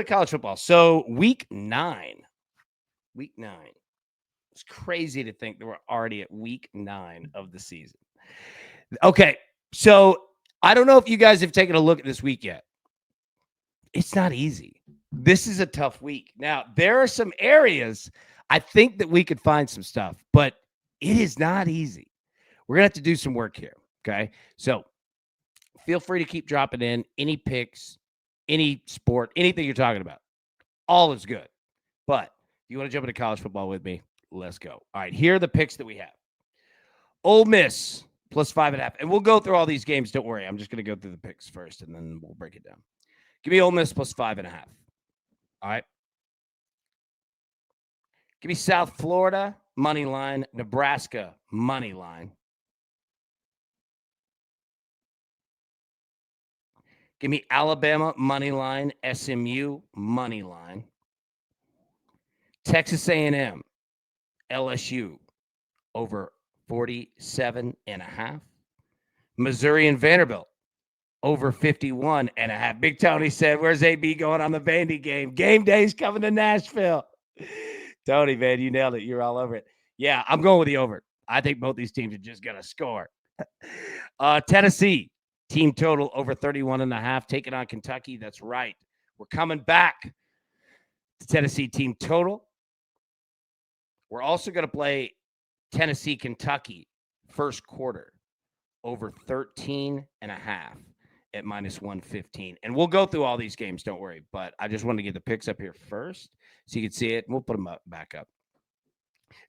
college football. So week 9. Week 9. It's crazy to think that we're already at week 9 of the season. Okay, so I don't know if you guys have taken a look at this week yet. It's not easy. This is a tough week. Now, there are some areas I think that we could find some stuff, but it is not easy. We're going to have to do some work here, okay? So feel free to keep dropping in any picks, any sport, anything you're talking about. All is good. But if you want to jump into college football with me, let's go. All right, here are the picks that we have. Ole Miss plus 5.5. And we'll go through all these games. Don't worry. I'm just going to go through the picks first, and then we'll break it down. Give me Ole Miss plus 5.5. All right. Give me South Florida, money line. Nebraska, money line. Give me Alabama, money line. SMU, money line. Texas A&M, LSU, over 47.5. Missouri and Vanderbilt, over 51.5. Big Tony said, where's AB going on the Vandy game? Game day's coming to Nashville. Tony, man, you nailed it. You're all over it. Yeah, I'm going with the over. I think both these teams are just going to score. Tennessee, team total over 31.5. Taking on Kentucky. That's right. We're coming back to Tennessee team total. We're also going to play Tennessee, Kentucky, first quarter, over 13.5 at minus 115. And we'll go through all these games, don't worry. But I just wanted to get the picks up here first so you can see it. And we'll put them back up.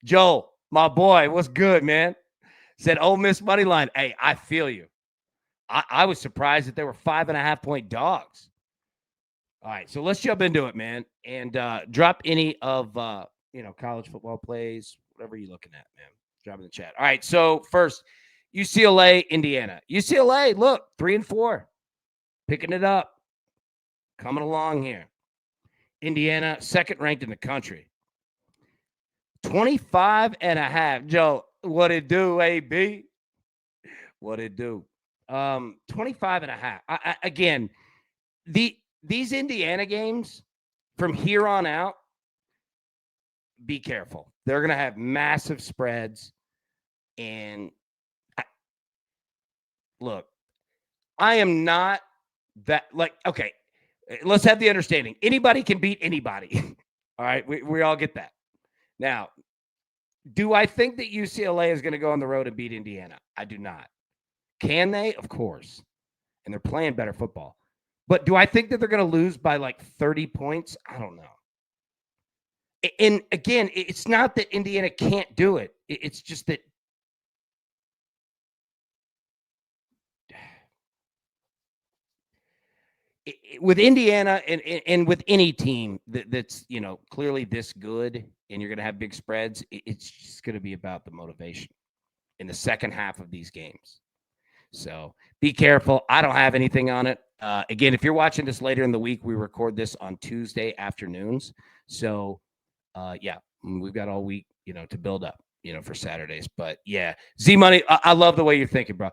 Joe, my boy, what's good, man? Said Ole Miss money line. Hey, I feel you. I was surprised that they were 5.5-point dogs. All right, so let's jump into it, man. And drop any of college football plays, whatever you're looking at, man. Drop in the chat. All right, so first, UCLA, Indiana. UCLA, look, 3-4. Picking it up. Coming along here. Indiana, second ranked in the country. 25.5. Joe, what it do, AB? What it do? 25.5. Again, these Indiana games from here on out, be careful. They're going to have massive spreads. And look, I am not that okay, let's have the understanding. Anybody can beat anybody. All right. We all get that. Now, do I think that UCLA is going to go on the road and beat Indiana? I do not. Can they? Of course. And they're playing better football. But do I think that they're going to lose by like 30 points? I don't know. And again, it's not that Indiana can't do it. It's just that with Indiana and with any team that's, clearly this good and you're going to have big spreads, it's just going to be about the motivation in the second half of these games. So be careful. I don't have anything on it. Again, if you're watching this later in the week, we record this on Tuesday afternoons. So, we've got all week, to build up, for Saturdays. But, yeah, Z-Money, I love the way you're thinking, bro.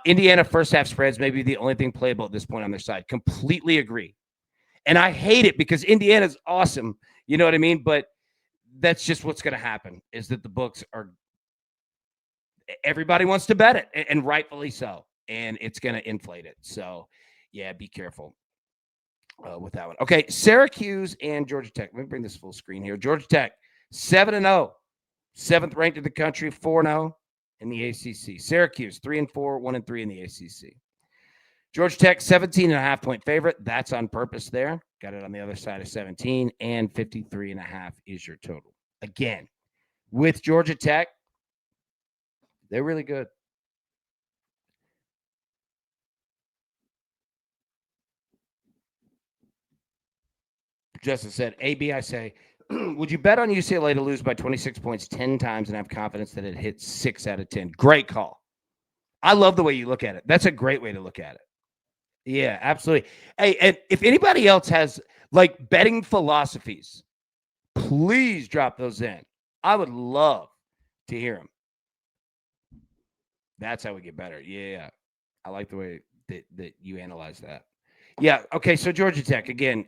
Indiana first half spreads may be the only thing playable at this point on their side. Completely agree. And I hate it because Indiana's awesome. You know what I mean? But that's just what's going to happen is that the books are – everybody wants to bet it, and rightfully so. And it's going to inflate it. So, yeah, be careful with that one. Okay, Syracuse and Georgia Tech. Let me bring this full screen here. Georgia Tech, 7-0. 7th ranked in the country, 4-0 in the ACC. Syracuse, 3-4, 1-3 in the ACC. Georgia Tech, 17.5-point favorite. That's on purpose there. Got it on the other side of 17, and 53.5 is your total. Again, with Georgia Tech, they're really good. Justin said, AB, I say, would you bet on UCLA to lose by 26 points 10 times and have confidence that it hits 6 out of 10? Great call. I love the way you look at it. That's a great way to look at it. Yeah, absolutely. Hey, and if anybody else has like betting philosophies, please drop those in. I would love to hear them. That's how we get better. Yeah. I like the way that you analyze that. Yeah. Okay. So Georgia Tech again.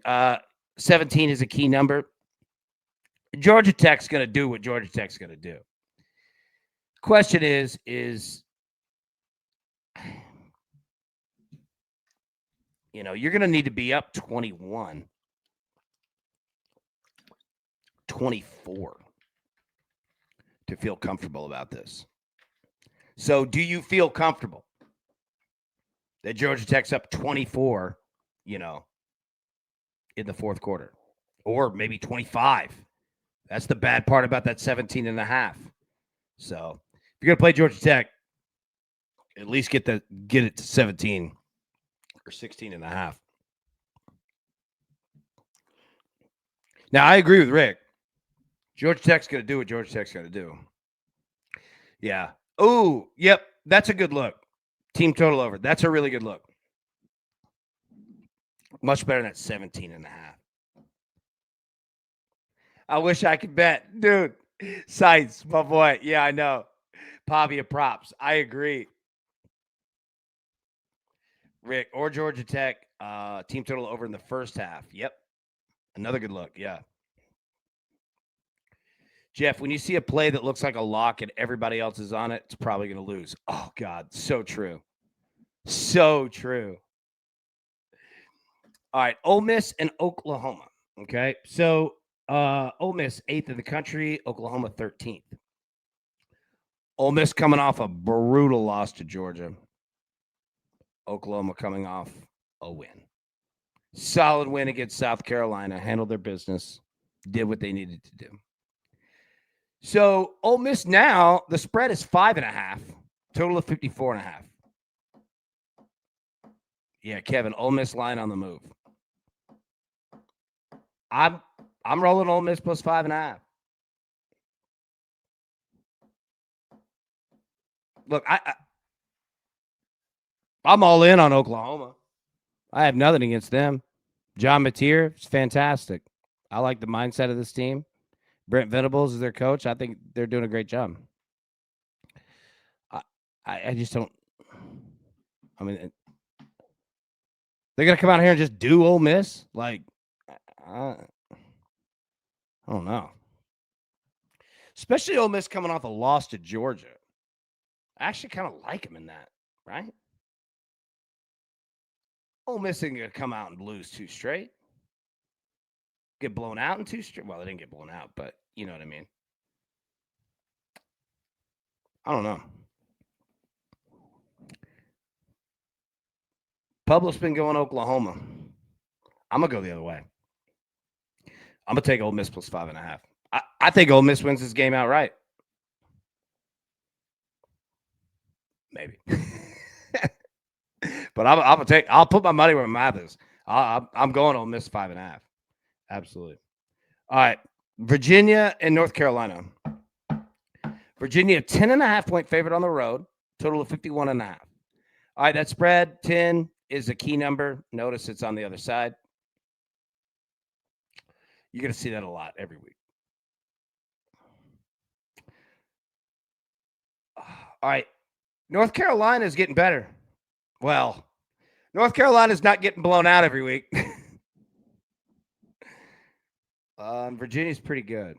17 is a key number. Georgia Tech's going to do what Georgia Tech's going to do. Question is you're going to need to be up 21, 24 to feel comfortable about this. So do you feel comfortable that Georgia Tech's up 24, in the fourth quarter? Or maybe 25. That's the bad part about that 17 and a half. So if you're going to play Georgia Tech, at least get it to 17 or 16 and a half. Now, I agree with Rick. Georgia Tech's going to do what Georgia Tech's going to do. Yeah. Oh, yep. That's a good look. Team total over. That's a really good look. Much better than that 17 and a half. I wish I could bet. Dude, Sites, my boy. Yeah, I know. Pavia props. I agree. Rick, or Georgia Tech, team total over in the first half. Yep. Another good look. Yeah. Jeff, when you see a play that looks like a lock and everybody else is on it, it's probably going to lose. Oh, God. So true. So true. All right. Ole Miss and Oklahoma. Okay. So Ole Miss, 8th in the country. Oklahoma, 13th. Ole Miss coming off a brutal loss to Georgia. Oklahoma coming off a win. Solid win against South Carolina. Handled their business. Did what they needed to do. So Ole Miss now, the spread is 5.5. Total of 54.5. Yeah, Kevin, Ole Miss line on the move. I'm rolling Ole Miss plus 5.5. Look, I'm all in on Oklahoma. I have nothing against them. John Mateer is fantastic. I like the mindset of this team. Brent Venables is their coach. I think they're doing a great job. I just don't. I mean, they're gonna come out here and just do Ole Miss. Like, I don't know. Especially Ole Miss coming off a loss to Georgia. I actually kind of like them in that, right? Ole Miss isn't gonna come out and lose 2 straight. Get blown out in 2 straight. Well, they didn't get blown out, but you know what I mean. I don't know. Public's been going Oklahoma. I'm gonna go the other way. I'm gonna take Ole Miss plus 5.5. I think Ole Miss wins this game outright. Maybe. But I'll put my money where my mouth is. I'm going Ole Miss 5.5. Absolutely. All right. Virginia and North Carolina. Virginia, 10.5 point favorite on the road. Total of 51.5. All right. That spread, 10 is a key number. Notice it's on the other side. You're going to see that a lot every week. All right. North Carolina is getting better. Well, North Carolina is not getting blown out every week. Virginia's pretty good.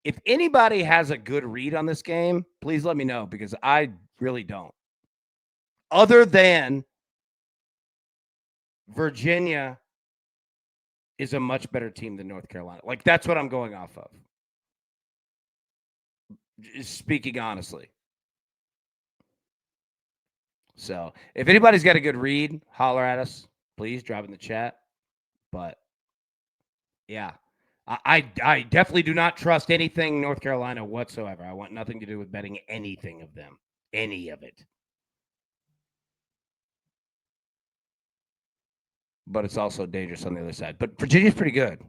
If anybody has a good read on this game, please let me know because I really don't. Other than Virginia is a much better team than North Carolina. Like, that's what I'm going off of. Speaking honestly. So, if anybody's got a good read, holler at us. Please drop in the chat. But, yeah. I definitely do not trust anything North Carolina whatsoever. I want nothing to do with betting anything of them. Any of it. But it's also dangerous on the other side. But Virginia's pretty good.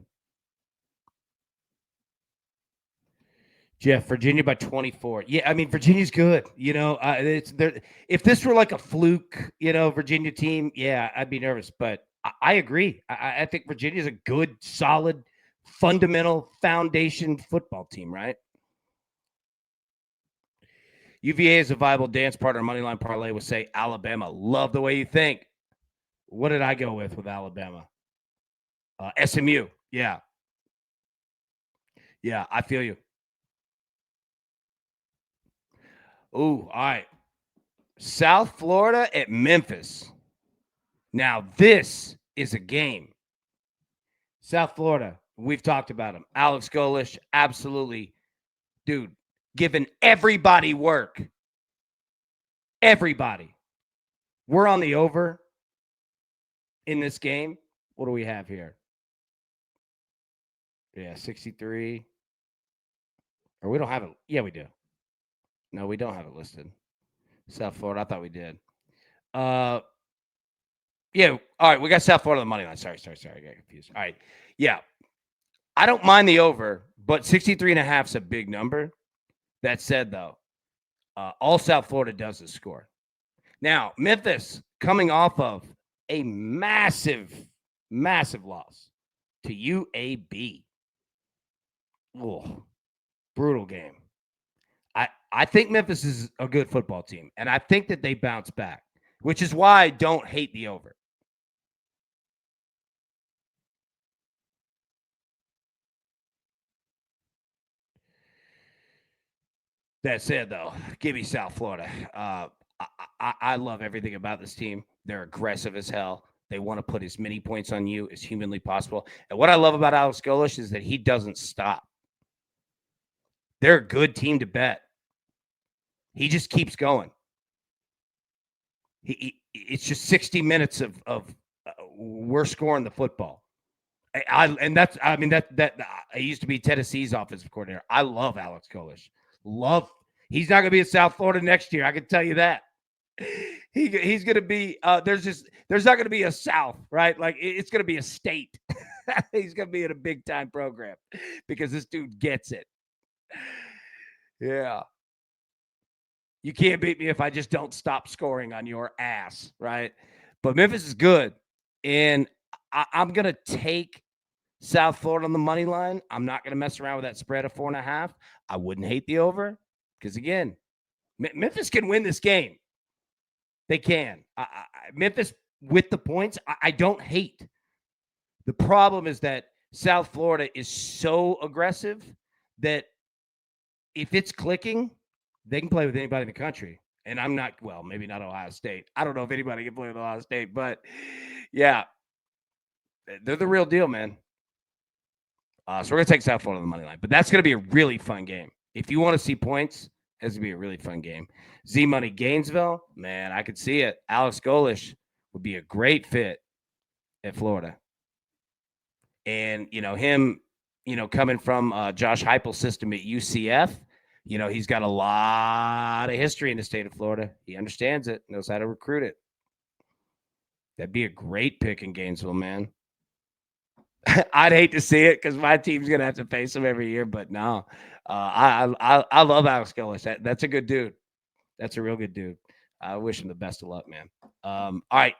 Jeff, Virginia by 24. Yeah, I mean, Virginia's good. If this were like a fluke, Virginia team, yeah, I'd be nervous. But I agree. I think Virginia's a good, solid, fundamental foundation football team, right? UVA is a viable dance partner. Moneyline parlay would say Alabama. Love the way you think. What did I go with Alabama? SMU. Yeah. Yeah, I feel you. Ooh, all right. South Florida at Memphis. Now, this is a game. South Florida, we've talked about him. Alex Golish, absolutely, dude, giving everybody work. Everybody. We're on the over in this game. What do we have here? Yeah, 63. Or we don't have it. Yeah, we do. No, we don't have it listed. South Florida. I thought we did. Yeah. All right. We got South Florida on the money line. Sorry. I got confused. All right. Yeah. I don't mind the over, but 63.5 is a big number. That said, though, all South Florida does is score. Now, Memphis coming off of a massive loss to UAB. Oh, brutal game. I think Memphis is a good football team, and I think that they bounce back, which is why I don't hate the over. That said, though, give me South Florida. I love everything about this team. They're aggressive as hell. They want to put as many points on you as humanly possible. And what I love about Alex Golish is that he doesn't stop. They're a good team to bet. He just keeps going. It's just 60 minutes of we're scoring the football. I used to be Tennessee's offensive coordinator. I love Alex Golish. He's not going to be in South Florida next year. I can tell you that. He's going to be there's not going to be a South, right? Like it's going to be a state. He's going to be in a big time program because this dude gets it. Yeah. You can't beat me if I just don't stop scoring on your ass, right? But Memphis is good. And I'm going to take South Florida on the money line. I'm not going to mess around with that spread of 4.5. I wouldn't hate the over because, again, Memphis can win this game. They can. Memphis with the points, I don't hate. The problem is that South Florida is so aggressive that if it's clicking, they can play with anybody in the country. And I'm not, well, maybe not Ohio State. I don't know if anybody can play with Ohio State, but yeah, they're the real deal, man. So we're going to take South Florida on the money line. But that's going to be a really fun game. If you want to see points, it's going to be a really fun game. Z-Money Gainesville, man, I could see it. Alex Golish would be a great fit at Florida. And, him, coming from Josh Heupel's system at UCF, he's got a lot of history in the state of Florida. He understands it, knows how to recruit it. That'd be a great pick in Gainesville, man. I'd hate to see it because my team's gonna have to face him every year, but no, I love Alex Golish. That's a good dude. That's a real good dude. I wish him the best of luck, man. All right,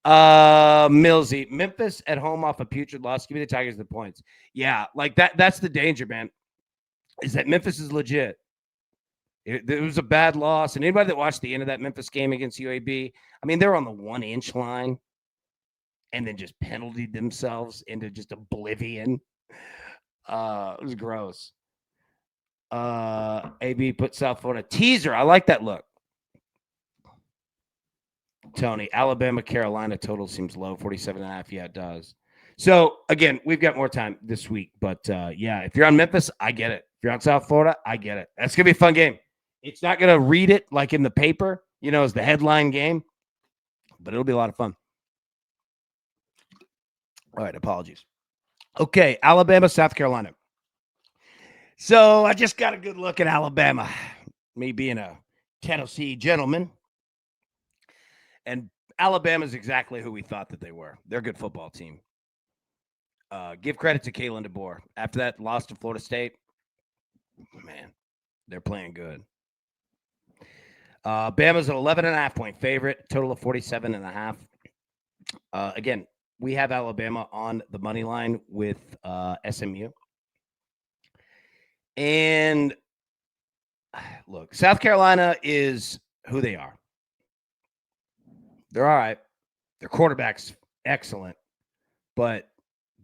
Millsy, Memphis at home off a putrid loss. Give me the Tigers the points. Yeah, like that. That's the danger, man. Is that Memphis is legit. It was a bad loss, and anybody that watched the end of that Memphis game against UAB, I mean, they're on the 1-inch line. And then just penaltied themselves into just oblivion. It was gross. AB put South Florida teaser. I like that look. Tony, Alabama, Carolina total seems low, 47.5. Yeah, it does. So again, we've got more time this week, but yeah, if you're on Memphis, I get it. If you're on South Florida, I get it. That's gonna be a fun game. It's not gonna read it like in the paper, as the headline game, but it'll be a lot of fun. All right, apologies. Okay, Alabama, South Carolina. So I just got a good look at Alabama, me being a Tennessee gentleman. And Alabama's exactly who we thought that they were. They're a good football team. Give credit to Kalen DeBoer. After that loss to Florida State, man, they're playing good. Bama's an 11.5-point favorite, total of 47.5. Again, we have Alabama on the money line with SMU. And look, South Carolina is who they are. They're all right. Their quarterback's excellent, but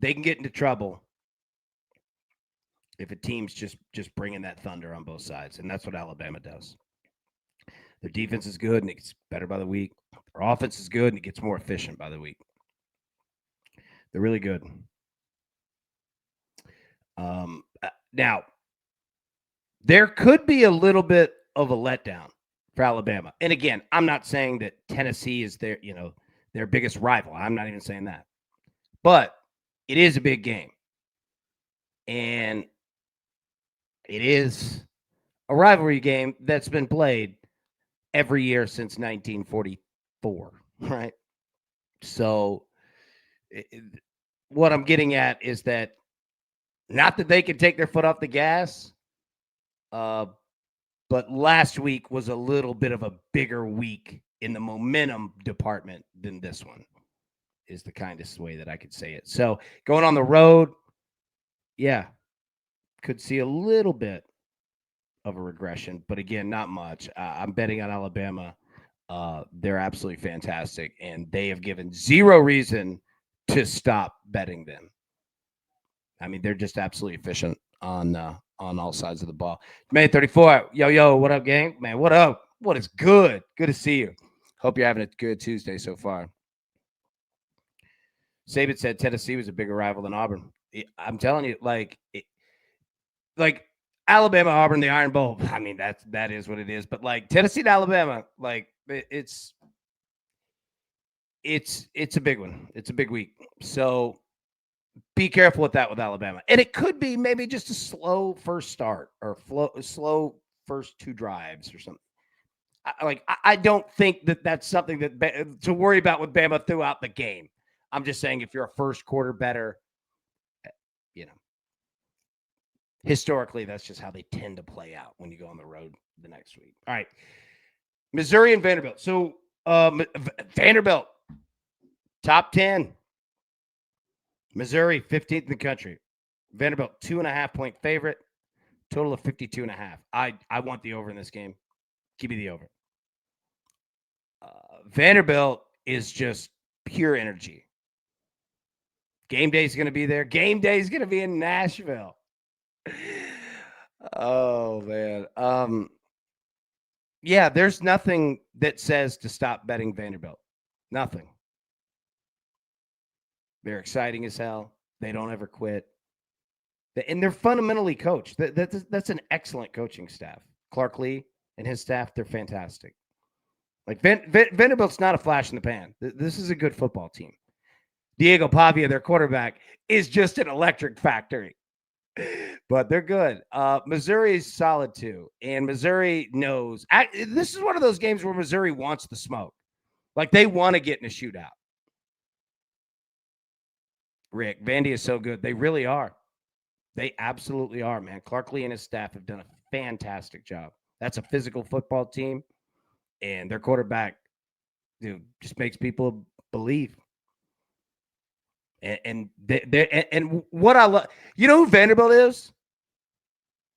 they can get into trouble if a team's just bringing that thunder on both sides, and that's what Alabama does. Their defense is good, and it gets better by the week. Their offense is good, and it gets more efficient by the week. They're really good. Now, there could be a little bit of a letdown for Alabama. And again, I'm not saying that Tennessee is their biggest rival. I'm not even saying that. But it is a big game. And it is a rivalry game that's been played every year since 1944, right? So what I'm getting at is that not that they can take their foot off the gas, but last week was a little bit of a bigger week in the momentum department than this one, is the kindest way that I could say it. So going on the road, yeah, could see a little bit of a regression, but again, not much. I'm betting on Alabama. They're absolutely fantastic, and they have given zero reason to stop betting them. I mean, they're just absolutely efficient on all sides of the ball. May 34, yo, what up, gang? Man, what up? What is good? Good to see you. Hope you're having a good Tuesday so far. Saban said Tennessee was a bigger rival than Auburn. I'm telling you, like Alabama, Auburn, the Iron Bowl. I mean, that is what it is. But like Tennessee to Alabama, like it's a big one. It's a big week. So be careful with that with Alabama. And it could be maybe just a slow first start or slow first two drives or something. I don't think that's something that to worry about with Bama throughout the game. I'm just saying if you're a first quarter better, historically, that's just how they tend to play out when you go on the road the next week. All right. Missouri and Vanderbilt. So Vanderbilt, top 10. Missouri, 15th in the country. Vanderbilt, 2.5-point favorite. Total of 52.5. I want the over in this game. Give me the over. Vanderbilt is just pure energy. Game day is going to be there. Game day is going to be in Nashville. Oh, man. Yeah, there's nothing that says to stop betting Vanderbilt. Nothing. They're exciting as hell. They don't ever quit. And they're fundamentally coached. That's an excellent coaching staff. Clark Lee and his staff, they're fantastic. Like Vanderbilt's not a flash in the pan. This is a good football team. Diego Pavia, their quarterback, is just an electric factory. But they're good. Missouri is solid too. And Missouri knows. This is one of those games where Missouri wants the smoke. Like they want to get in a shootout. Rick, Vandy is so good. They really are. They absolutely are, man. Clark Lee and his staff have done a fantastic job. That's a physical football team. And their quarterback, dude, just makes people believe. And what I love, you know who Vanderbilt is?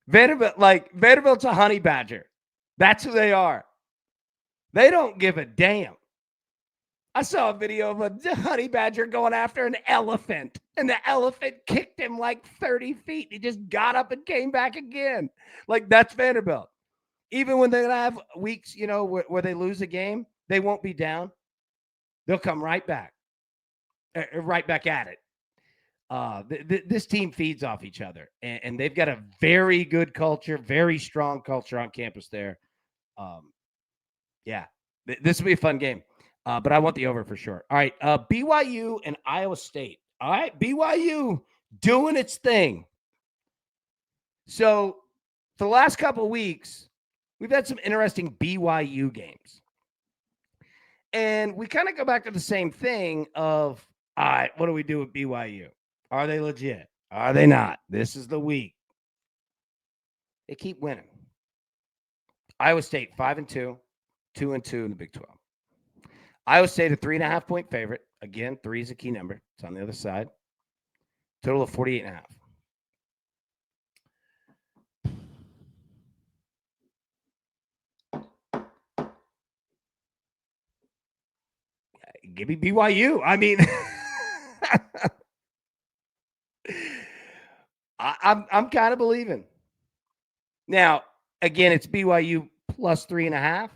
Vanderbilt's a honey badger. That's who they are. They don't give a damn. I saw a video of a honey badger going after an elephant, and the elephant kicked him like 30 feet. He just got up and came back again. Like, that's Vanderbilt. Even when they have weeks, where they lose a game, they won't be down. They'll come right back at it. This team feeds off each other, and they've got a very good culture, very strong culture on campus there. Yeah, this will be a fun game. But I want the over for sure. All right, BYU and Iowa State. All right, BYU doing its thing. So for the last couple of weeks, we've had some interesting BYU games. And we kind of go back to the same thing of, all right, what do we do with BYU? Are they legit? Are they not? This is the week. They keep winning. Iowa State, 5-2, 2-2 in the Big 12. Iowa State, a 3.5-point favorite. Again, 3 is a key number. It's on the other side. Total of 48.5. Give me BYU. I mean, I'm kind of believing. Now, again, it's BYU plus 3.5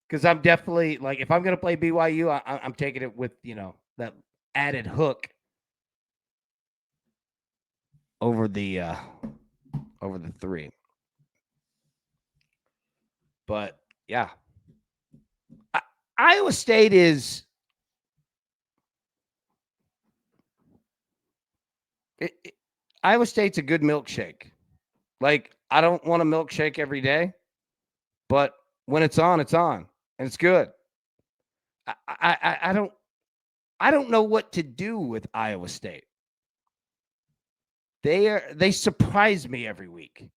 because I'm definitely like if I'm going to play BYU, I'm taking it with that added hook over the 3. But yeah, Iowa State is Iowa State's a good milkshake. Like I don't want a milkshake every day, but when it's on, and it's good. I don't know what to do with Iowa State. They surprise me every week.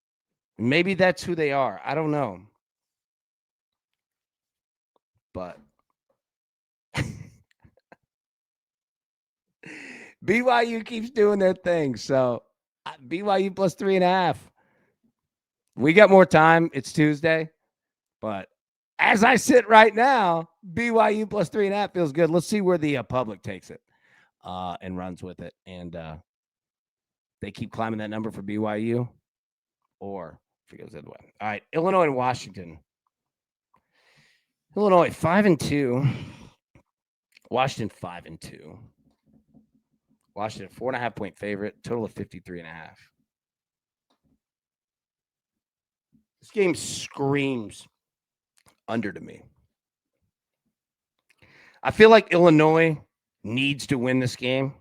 Maybe that's who they are. I don't know. But BYU keeps doing their thing. So BYU plus 3.5. We got more time. It's Tuesday. But as I sit right now, BYU plus 3.5 feels good. Let's see where the public takes it and runs with it. And they keep climbing that number for BYU or if it goes the other way. All right. Illinois and Washington. Illinois 5-2. Washington 5-2. Washington 4.5-point favorite, total of 53.5. This game screams under to me. I feel like Illinois needs to win this game.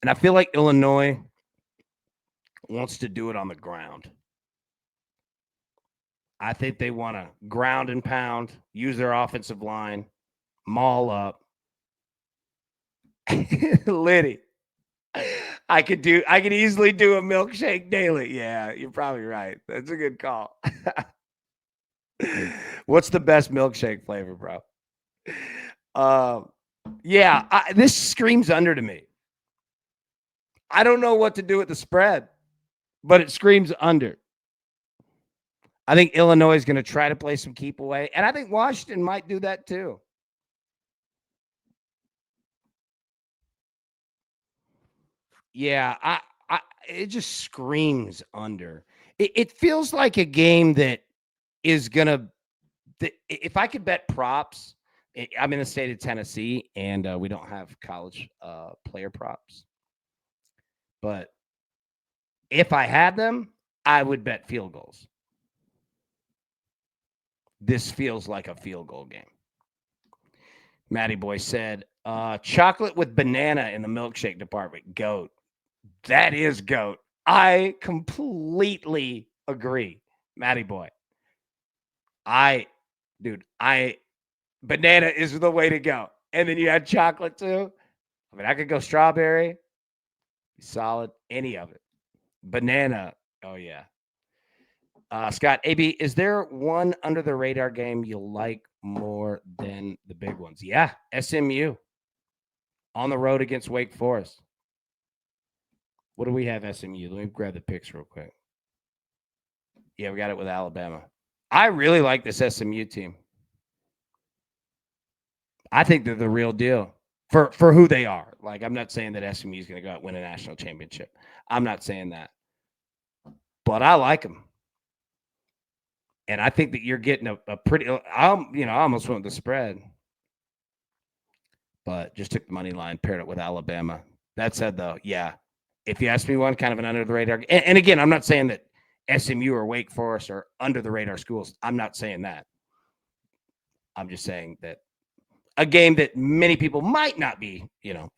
And I feel like Illinois wants to do it on the ground. I think they want to ground and pound, use their offensive line, maul up. Liddy. I could easily do a milkshake daily. Yeah, you're probably right. That's a good call. What's the best milkshake flavor, bro? This screams under to me. I don't know what to do with the spread, but it screams under. I think Illinois is going to try to play some keep away, and I think Washington might do that too. Yeah, it just screams under. It feels like a game that is going to if I could bet props, I'm in the state of Tennessee, and we don't have college player props. But if I had them, I would bet field goals. This feels like a field goal game. Matty Boy said, chocolate with banana in the milkshake department. GOAT. That is GOAT. I completely agree, Matty Boy. Banana is the way to go. And then you add chocolate too. I mean, I could go strawberry, solid, any of it. Banana, oh yeah. Scott, AB, is there one under the radar game you like more than the big ones? Yeah, SMU on the road against Wake Forest. What do we have SMU? Let me grab the picks real quick. Yeah, we got it with Alabama. I really like this SMU team. I think they're the real deal for who they are. Like, I'm not saying that SMU is going to go out and win a national championship. I'm not saying that. But I like them. And I think that you're getting a pretty I almost went with the spread. But just took the money line, paired it with Alabama. That said, though, yeah, if you ask me one, kind of an under the radar. And again, I'm not saying that SMU or Wake Forest are under the radar schools. I'm not saying that. I'm just saying that a game that many people might not be,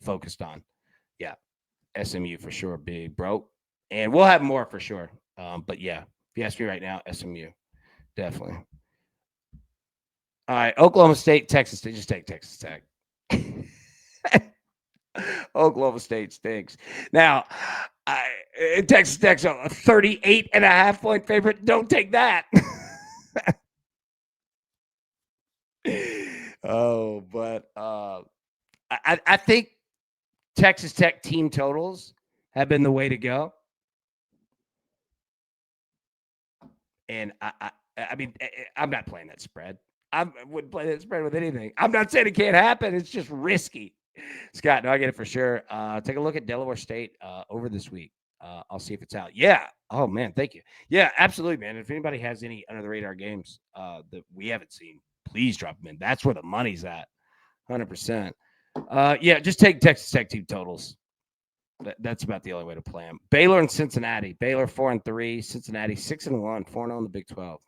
focused on. Yeah, SMU for sure, big bro. And we'll have more for sure. But yeah, if you ask me right now, SMU, definitely. All right, Oklahoma State, Texas State. Just take Texas Tech. Oklahoma State stinks. Now, Texas Tech's a 38.5-point favorite. Don't take that. But I think Texas Tech team totals have been the way to go. And I mean, I'm not playing that spread. I wouldn't play that spread with anything. I'm not saying it can't happen. It's just risky. Scott, no, I get it for sure. Take a look at Delaware State over this week. I'll see if it's out. Yeah. Oh man, thank you. Yeah, absolutely, man. If anybody has any under the radar games that we haven't seen, please drop them in. That's where the money's at. 100%. Yeah, just take Texas Tech team totals. That's about the only way to play them. Baylor and Cincinnati. Baylor 4-3. Cincinnati 6-1. 4-0 in the Big 12.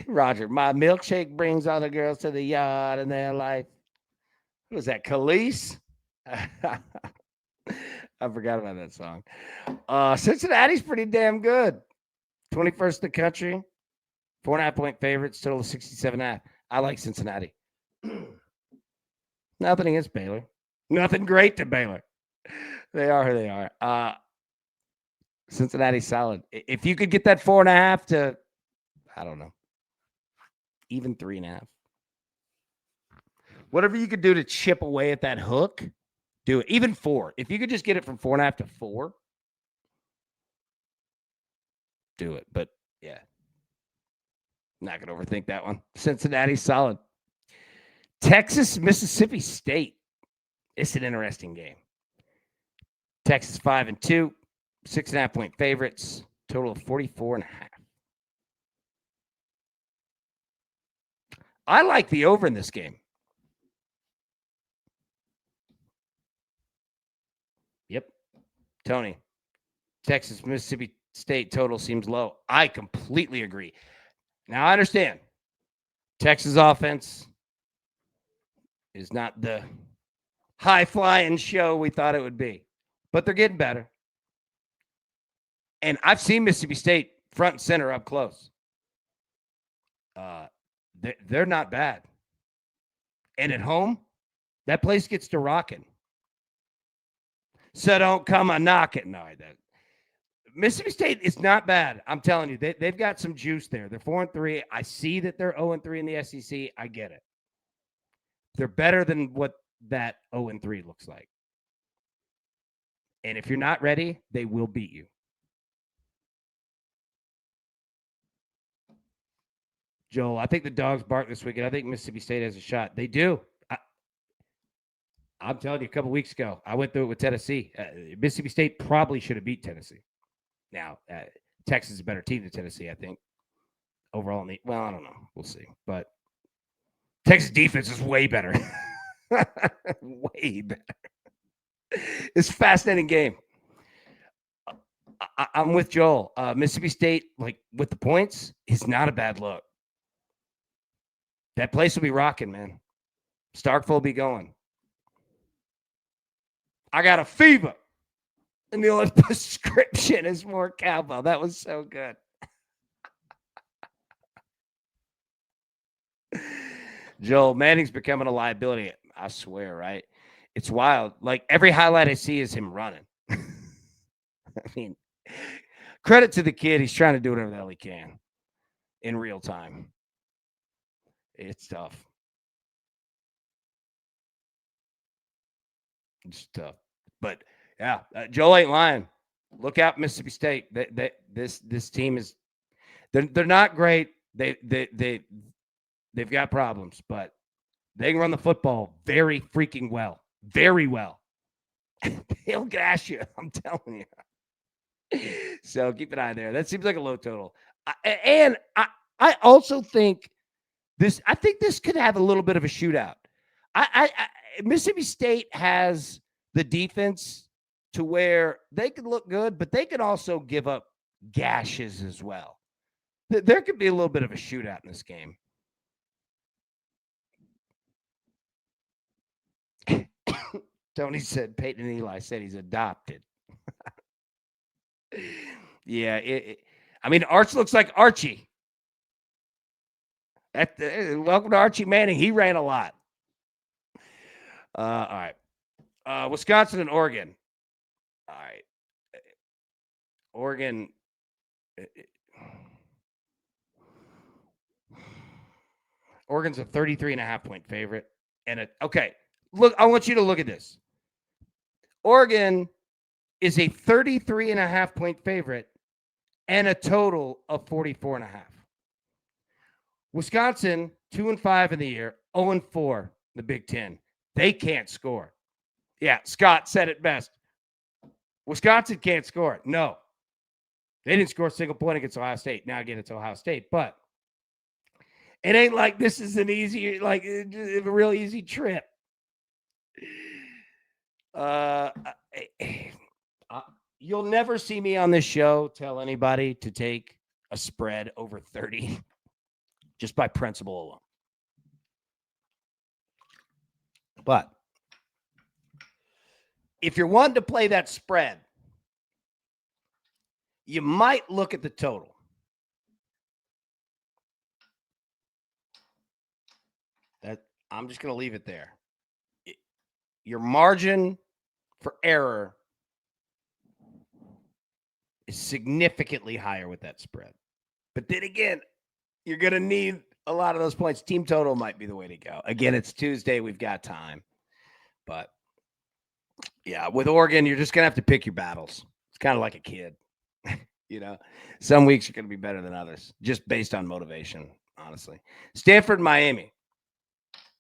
Roger, my milkshake brings all the girls to the yard in their life. Who was that? Khalees? I forgot about that song. Cincinnati's pretty damn good. 21st in the country. 4.5-point favorites. Total of 67.5. I like Cincinnati. Nothing against Baylor. Nothing great to Baylor. They are who they are. Cincinnati's solid. If you could get that 4.5 to, I don't know, even 3.5. Whatever you could do to chip away at that hook, do it. Even 4. If you could just get it from 4.5 to 4, do it. But yeah, not going to overthink that one. Cincinnati's solid. Texas, Mississippi State. It's an interesting game. Texas 5-2, 6.5-point favorites, total of 44.5. I like the over in this game. Yep. Tony, Texas, Mississippi State total seems low. I completely agree. Now, I understand Texas offense is not the high-flying show we thought it would be, but they're getting better. And I've seen Mississippi State front and center up close. They're not bad. And at home, that place gets to rocking. So don't come a knocking. No, Mississippi State is not bad. I'm telling you, they've got some juice there. They're 4-3. I see that they're 0-3 in the SEC. I get it. They're better than what that 0-3 looks like. And if you're not ready, they will beat you. Joel, I think the dogs bark this weekend. I think Mississippi State has a shot. They do. I'm telling you, a couple weeks ago, I went through it with Tennessee. Mississippi State probably should have beat Tennessee. Now, Texas is a better team than Tennessee, I think. Overall, I don't know. We'll see. But Texas defense is way better. Way better. It's a fascinating game. I'm with Joel. Mississippi State, like with the points, is not a bad look. That place will be rocking, man. Starkville will be going. I got a fever. And the only prescription is more cowbell. That was so good. Joel, Manning's becoming a liability. I swear, right? It's wild. Like every highlight I see is him running. I mean, credit to the kid. He's trying to do whatever the hell he can in real time. It's tough. It's tough. But yeah, Joel ain't lying. Look out, Mississippi State. This team is they're not great. They've got problems, but they can run the football very freaking well. Very well. He'll gash you, I'm telling you. So keep an eye there. That seems like a low total. And I also think this could have a little bit of a shootout. Mississippi State has the defense to where they could look good, but they could also give up gashes as well. There could be a little bit of a shootout in this game. Tony said Peyton and Eli said he's adopted. Yeah, I mean, Arch looks like Archie. Welcome to Archie Manning. He ran a lot. All right. Wisconsin and Oregon. All right. Oregon. Oregon's a 33.5-point favorite. Okay. Look, I want you to look at this. Oregon is a 33.5-point favorite and a total of 44.5. Wisconsin, 2-5 in the year, 0-4 in the Big Ten. They can't score. Yeah, Scott said it best. Wisconsin can't score. No. They didn't score a single point against Ohio State. Now, again, it's Ohio State, but it ain't like this is an easy, like a real easy trip. You'll never see me on this show tell anybody to take a spread over 30 just by principle alone. But if you're wanting to play that spread, you might look at the total. I'm just going to leave it there. Your margin for error is significantly higher with that spread. But then again, you're going to need a lot of those points. Team total might be the way to go. Again, it's Tuesday. We've got time. But, yeah, with Oregon, you're just going to have to pick your battles. It's kind of like a kid. Some weeks are going to be better than others, just based on motivation, honestly. Stanford, Miami.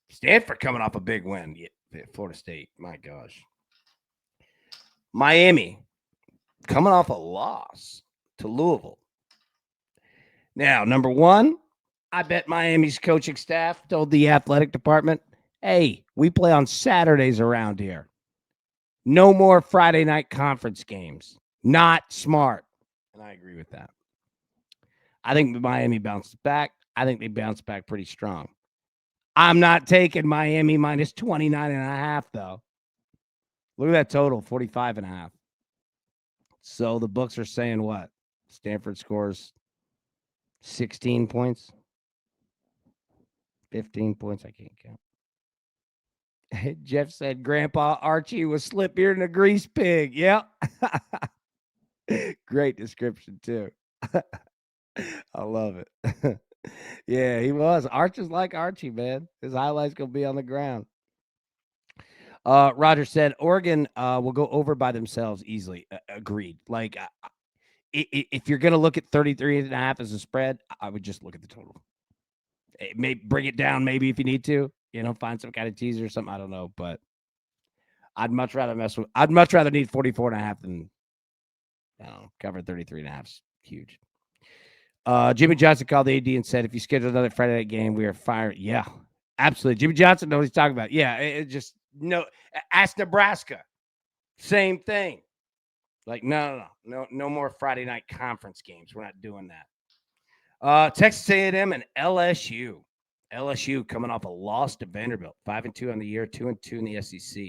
Stanford coming off a big win. Florida State, my gosh. Miami coming off a loss to Louisville. Now, number one, I bet Miami's coaching staff told the athletic department, hey, we play on Saturdays around here. No more Friday night conference games. Not smart. And I agree with that. I think Miami bounces back. I think they bounce back pretty strong. I'm not taking Miami minus 29.5, though. Look at that total, 45.5. So the books are saying what? Stanford scores 16 points? 15 points? I can't count. Jeff said Grandpa Archie was slippier than a grease pig. Yep. Great description, too. I love it. Yeah, he was. Archie's like Archie, man. His highlights going to be on the ground. Roger said Oregon will go over by themselves easily. Agreed. Like, if you're going to look at 33.5 as a spread, I would just look at the total. It may bring it down maybe if you need to, find some kind of teaser or something. I don't know, but I'd much rather need 44.5 than, cover 33.5 is huge. Jimmy Johnson called the AD and said, if you schedule another Friday night game, we are firing. Yeah, absolutely. Jimmy Johnson knows what he's talking about. Yeah, it just, ask Nebraska. Same thing. Like, no more Friday night conference games. We're not doing that. Texas A&M and LSU. LSU coming off a loss to Vanderbilt, 5-2 on the year, 2-2 in the SEC.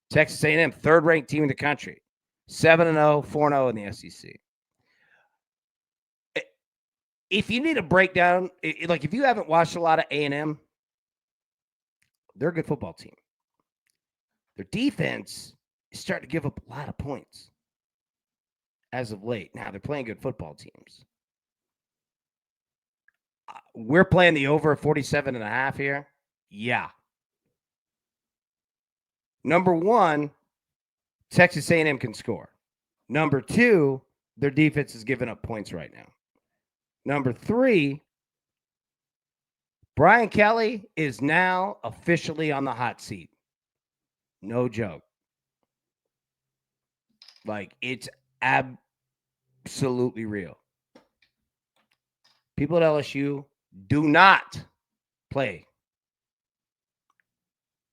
Texas A&M, third-ranked team in the country, 7-0, 4-0 in the SEC. If you need a breakdown, like if you haven't watched a lot of A&M, they're a good football team. Their defense is starting to give up a lot of points as of late. Now, they're playing good football teams. We're playing the over 47.5 here. Yeah. Number one, Texas A&M can score. Number two, their defense is giving up points right now. Number three, Brian Kelly is now officially on the hot seat. No joke. Like, it's absolutely real. People at LSU do not play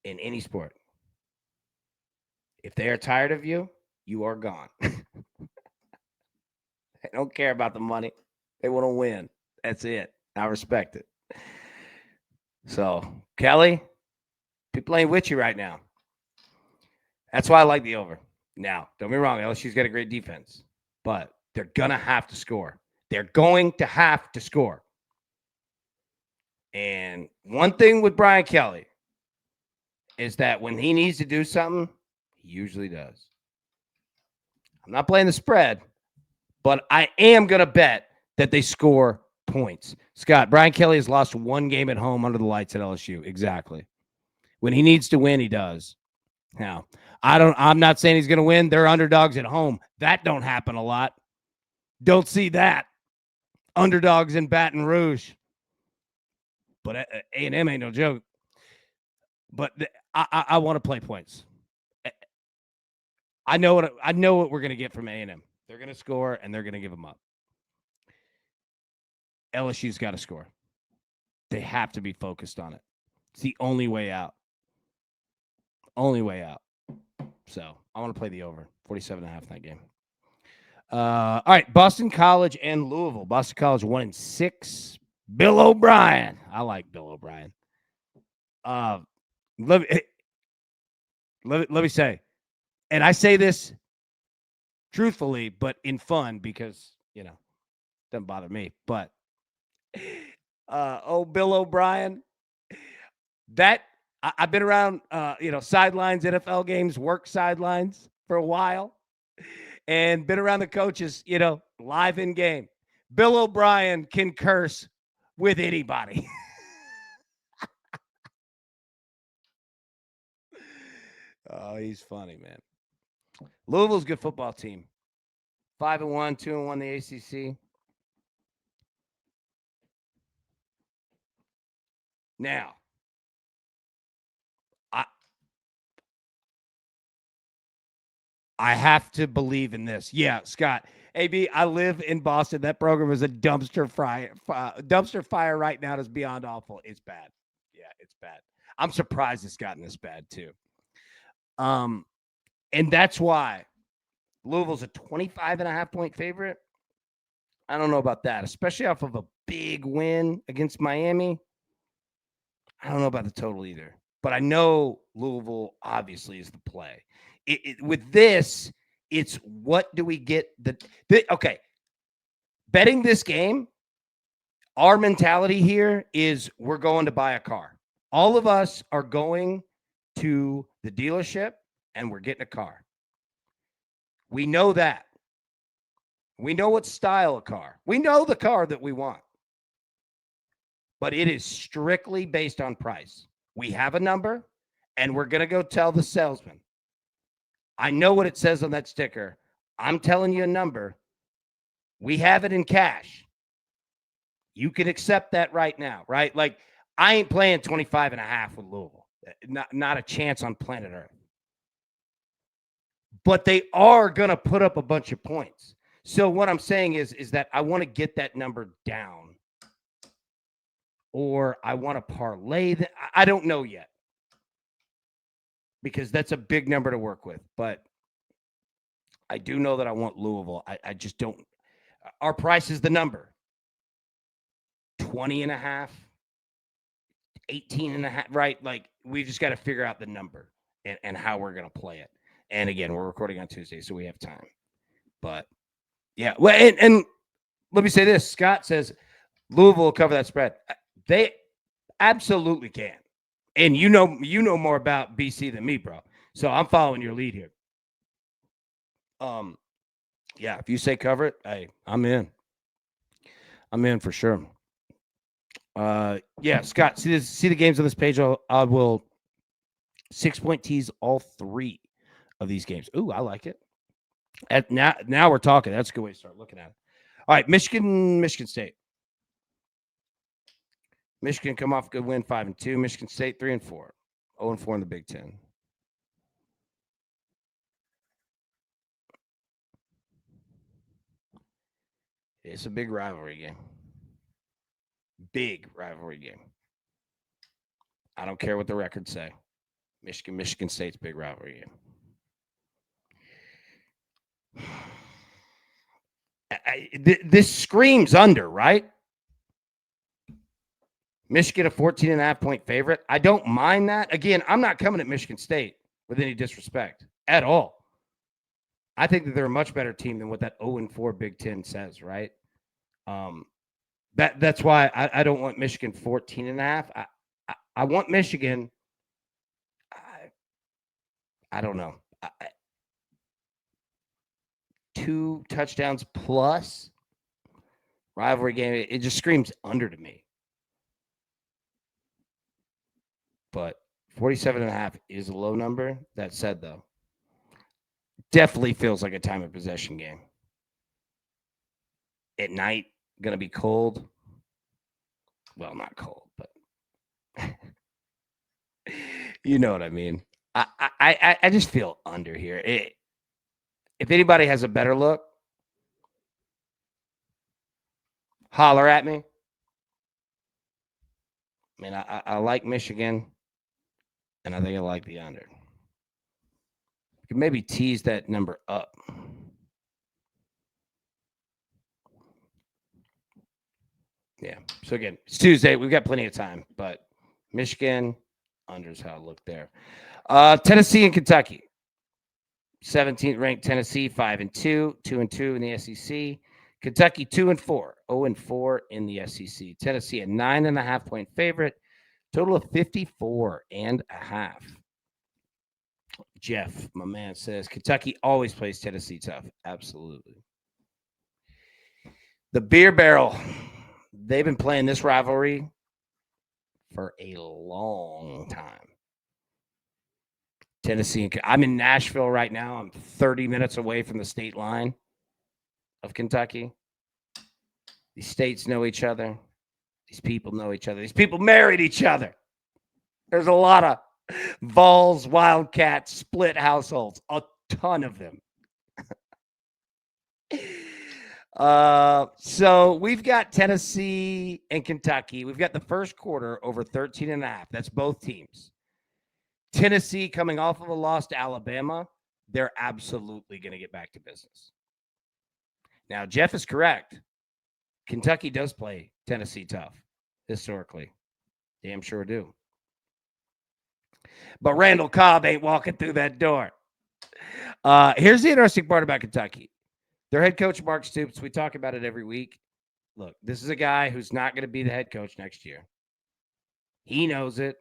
in any sport. If they are tired of you, you are gone. They don't care about the money. They want to win. That's it. I respect it. So, Kelly, people ain't with you right now. That's why I like the over. Now, don't be wrong. LSU's got a great defense, but they're going to have to score. They're going to have to score. And one thing with Brian Kelly is that when he needs to do something, he usually does. I'm not playing the spread, but I am going to bet that they score points. Scott, Brian Kelly has lost one game at home under the lights at LSU. Exactly. When he needs to win, he does. Now, I'm not saying he's going to win. They're underdogs at home. That don't happen a lot. Don't see that. Underdogs in Baton Rouge. But A&M ain't no joke. But I want to play points. I know what we're going to get from A&M. They're going to score, and they're going to give them up. LSU's got to score. They have to be focused on it. It's the only way out. Only way out. So I want to play the over 47.5 in that game. All right, Boston College and Louisville. Boston College 1-6. Bill O'Brien. I like Bill O'Brien. Let me say, and I say this truthfully, but in fun because, it doesn't bother me. But, Bill O'Brien, I've been around, sidelines, NFL games, work sidelines for a while, and been around the coaches, live in game. Bill O'Brien can curse with anybody. Oh, he's funny, man. Louisville's a good football team. 5-1, 2-1 the ACC. Now, I have to believe in this. Yeah, Scott. AB, I live in Boston. That program is a dumpster fire right now. Is beyond awful. It's bad. Yeah, it's bad. I'm surprised it's gotten this bad too. And that's why Louisville's a 25.5-point favorite. I don't know about that, especially off of a big win against Miami. I don't know about the total either, but I know Louisville obviously is the play. With this, it's what do we get? Okay, betting this game, our mentality here is we're going to buy a car. All of us are going to the dealership and we're getting a car. We know that. We know what style of car. We know the car that we want. But it is strictly based on price. We have a number, and we're going to go tell the salesman. I know what it says on that sticker. I'm telling you a number. We have it in cash. You can accept that right now, right? Like, I ain't playing 25.5 with Louisville. Not a chance on planet Earth. But they are going to put up a bunch of points. So what I'm saying is that I want to get that number down. Or I want to parlay that. I don't know yet. Because that's a big number to work with. But I do know that I want Louisville. I just don't. Our price is the number. 20.5, 18.5, right? Like, we just got to figure out the number and how we're going to play it. And again, we're recording on Tuesday, so we have time. But yeah, well, and let me say this. Scott says Louisville will cover that spread. They absolutely can. And you know more about BC than me, bro. So I'm following your lead here. Yeah, if you say cover it, hey, I'm in. I'm in for sure. Yeah, Scott, see the games on this page. I will 6-point tease all 3 of these games. Ooh, I like it. Now we're talking. That's a good way to start looking at it. All right, Michigan State. Michigan come off a good win, 5-2. Michigan State 3-4, 0-4 in the Big Ten. It's a big rivalry game. Big rivalry game. I don't care what the records say. Michigan State's big rivalry game. This screams under, right? Michigan a 14.5-point favorite. I don't mind that. Again, I'm not coming at Michigan State with any disrespect at all. I think that they're a much better team than what that 0-4 Big Ten says, right? That's why I don't want Michigan 14.5. I want Michigan. I don't know. 2 touchdowns plus rivalry game. It just screams under to me. But 47.5 is a low number. That said, though, definitely feels like a time of possession game. At night, going to be cold. Well, not cold, but you know what I mean. I just feel under here. If anybody has a better look, holler at me. I mean, I like Michigan, and I think I like the under. You can maybe tease that number up. Yeah. So again, it's Tuesday. We've got plenty of time, but Michigan unders how it looked there. Tennessee and Kentucky. 17th ranked Tennessee 5-2, 2-2 in the SEC. Kentucky 2-4, 0-4 in the SEC. Tennessee a 9.5-point favorite. Total of 54.5. Jeff, my man, says Kentucky always plays Tennessee tough. Absolutely. The Beer Barrel. They've been playing this rivalry for a long time. Tennessee. I'm in Nashville right now. I'm 30 minutes away from the state line of Kentucky. These states know each other. These people know each other. These people married each other. There's a lot of Vols, Wildcats, split households. A ton of them. So we've got Tennessee and Kentucky. We've got the first quarter over 13.5. That's both teams. Tennessee coming off of a loss to Alabama. They're absolutely going to get back to business. Now, Jeff is correct. Kentucky does play Tennessee tough, historically. Damn sure do. But Randall Cobb ain't walking through that door. Here's the interesting part about Kentucky. Their head coach, Mark Stoops, we talk about it every week. Look, this is a guy who's not going to be the head coach next year. He knows it.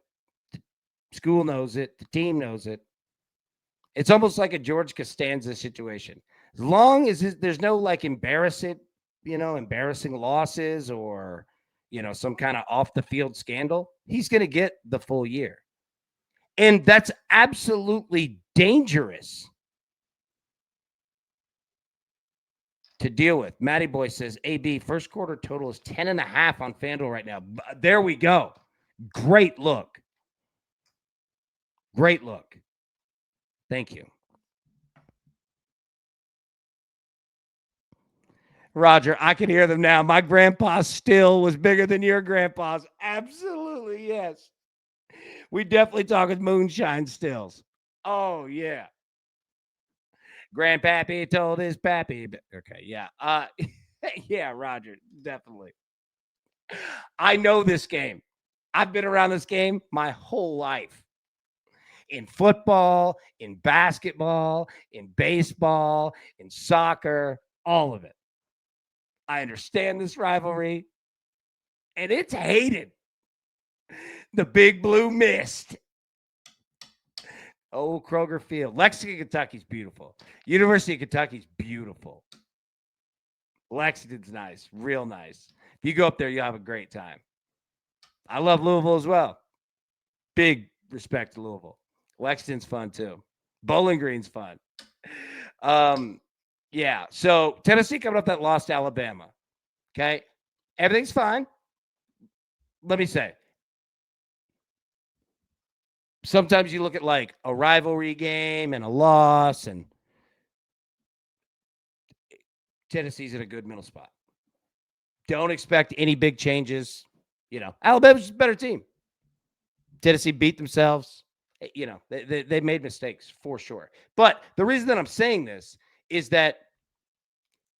The school knows it. The team knows it. It's almost like a George Costanza situation. As long as there's no like embarrassing losses or, some kind of off the field scandal, he's going to get the full year. And that's absolutely dangerous to deal with. Matty Boy says, AB, first quarter total is 10.5 on FanDuel right now. There we go. Great look. Great look. Thank you. Roger, I can hear them now. My grandpa's still was bigger than your grandpa's. Absolutely, yes. We definitely talking moonshine stills. Oh, yeah. Grandpappy told his pappy. Okay, yeah. Yeah, Roger, definitely. I know this game. I've been around this game my whole life. In football, in basketball, in baseball, in soccer, all of it. I understand this rivalry, and it's hated. The Big Blue Mist. Oh, Kroger Field. Lexington, Kentucky's beautiful. University of Kentucky's beautiful. Lexington's nice, real nice. If you go up there, you'll have a great time. I love Louisville as well. Big respect to Louisville. Lexington's fun too. Bowling Green's fun. Yeah. So Tennessee coming up that loss to Alabama. Okay. Everything's fine. Let me say, sometimes you look at like a rivalry game and a loss, and Tennessee's in a good middle spot. Don't expect any big changes. Alabama's a better team. Tennessee beat themselves. They made mistakes for sure. But the reason that I'm saying this is that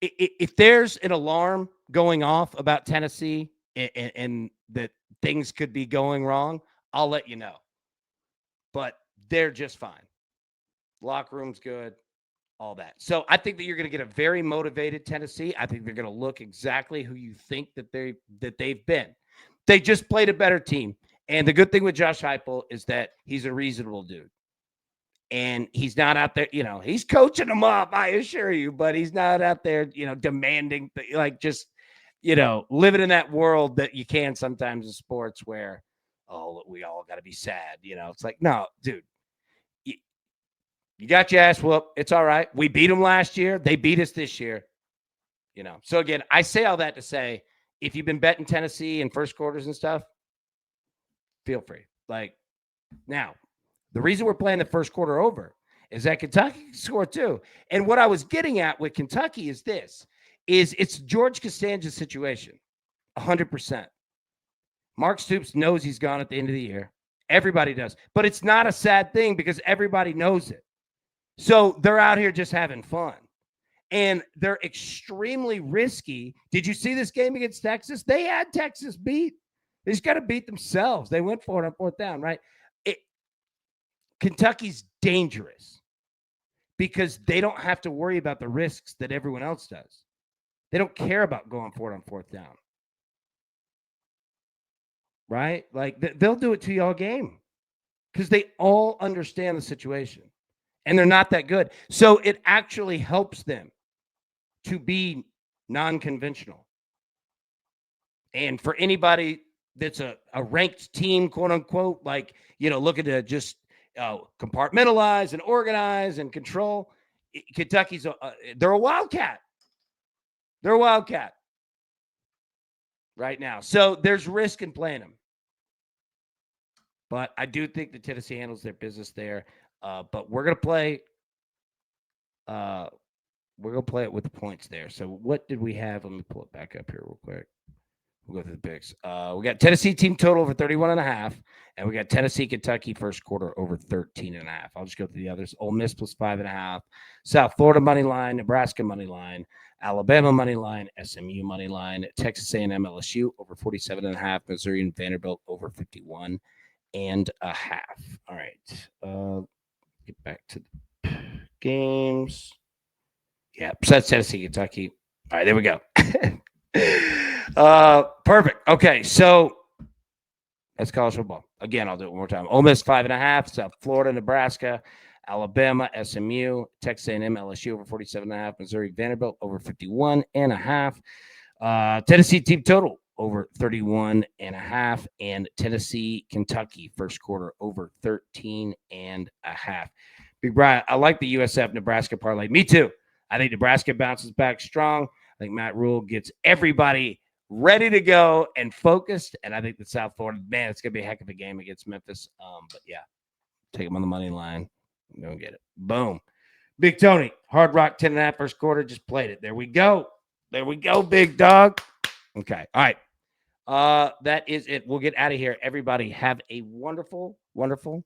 if there's an alarm going off about Tennessee and that things could be going wrong, I'll let you know. But they're just fine. Locker room's good, all that. So I think that you're going to get a very motivated Tennessee. I think they're going to look exactly who you think that they've been. They just played a better team. And the good thing with Josh Heupel is that he's a reasonable dude. And he's not out there, he's coaching them up, I assure you, but he's not out there, demanding, living in that world that you can sometimes in sports where, we all got to be sad. It's like, no, dude, you got your ass whooped. It's all right. We beat them last year. They beat us this year. So again, I say all that to say, if you've been betting Tennessee in first quarters and stuff, feel free. Now, the reason we're playing the first quarter over is that Kentucky can score too. And what I was getting at with Kentucky is this, is it's George Costanza's situation, 100%. Mark Stoops knows he's gone at the end of the year. Everybody does. But it's not a sad thing because everybody knows it. So they're out here just having fun. And they're extremely risky. Did you see this game against Texas? They had Texas beat. They just got to beat themselves. They went for it on fourth down, right? Kentucky's dangerous because they don't have to worry about the risks that everyone else does. They don't care about going for it on fourth down. Right? Like they'll do it to you all game because they all understand the situation and they're not that good. So it actually helps them to be non-conventional. And for anybody that's a ranked team, quote unquote, like, looking to just compartmentalize and organize and control, Kentucky's they're a wildcat. They're a wildcat right now. So there's risk in playing them. But I do think that Tennessee handles their business there. But we're gonna play. We're gonna play it with the points there. So what did we have? Let me pull it back up here real quick. We'll go through the picks. We got Tennessee team total over 31.5, and we got Tennessee Kentucky first quarter over 13.5. I'll just go through the others. Ole Miss plus 5.5. South Florida money line, Nebraska money line, Alabama money line, SMU money line, Texas A&M LSU over 47.5, Missouri and Vanderbilt over 51.5. All right. Get back to the games. Yeah, so that's Tennessee, Kentucky. All right, there we go. Perfect. Okay, so that's college football. Again, I'll do it one more time. Ole Miss 5.5, South Florida, Nebraska, Alabama, SMU, Texas A&M, LSU over 47.5, Missouri, Vanderbilt over 51.5. Tennessee team total over 31.5, and Tennessee, Kentucky first quarter over 13.5. Big Brian, I like the USF Nebraska parlay. Me too. I think Nebraska bounces back strong. I think Matt Rule gets everybody ready to go and focused. And I think the South Florida, man, it's going to be a heck of a game against Memphis. But yeah, take them on the money line. Go get it. Boom. Big Tony, Hard Rock 10.5 first quarter. Just played it. There we go. There we go, big dog. Okay. All right. That is it. We'll get out of here. Everybody have a wonderful, wonderful